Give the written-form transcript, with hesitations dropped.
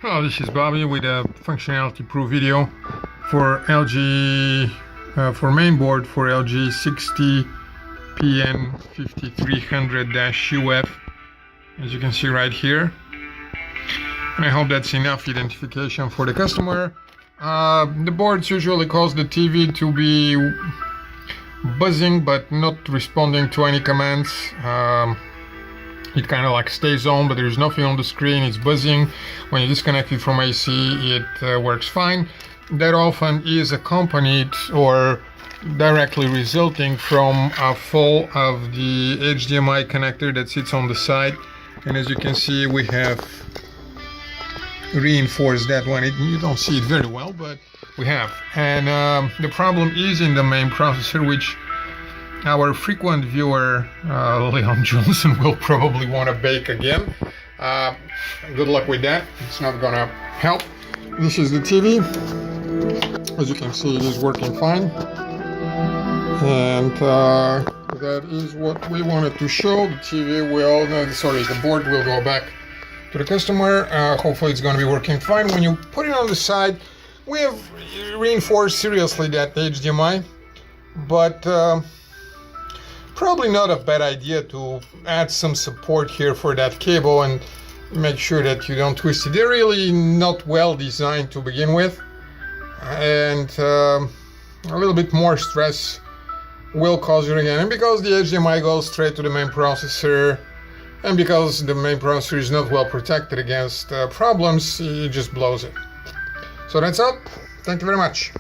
Hello, this is Bobby with a functionality proof video for LG for mainboard for LG 60PN5300-UF, as you can see right here. And I hope that's enough identification for the customer. The boards usually cause the TV to be buzzing but not responding to any commands. It kind of like stays on, but there's nothing on the screen. It's buzzing. When you disconnect it from AC, it works fine. That often is accompanied or directly resulting from a fall of the HDMI connector that sits on the side. And as you can see, we have reinforced that one. You don't see it very well, but we have. And the problem is in the main processor, which our frequent viewer Leon Johnson will probably want to bake again. Good luck with that. It's not gonna help. This is the TV. As you can see, it is working fine. And that is what we wanted to show. The TV will, the board will go back to the customer. Hopefully it's going to be working fine. When you put it on the side, we have reinforced seriously that HDMI, but probably not a bad idea to add some support here for that cable and make sure that you don't twist it. They're really not well designed to begin with, and a little bit more stress will cause it again. And because the HDMI goes straight to the main processor, and because the main processor is not well protected against problems, it just blows it. So that's all. Thank you very much.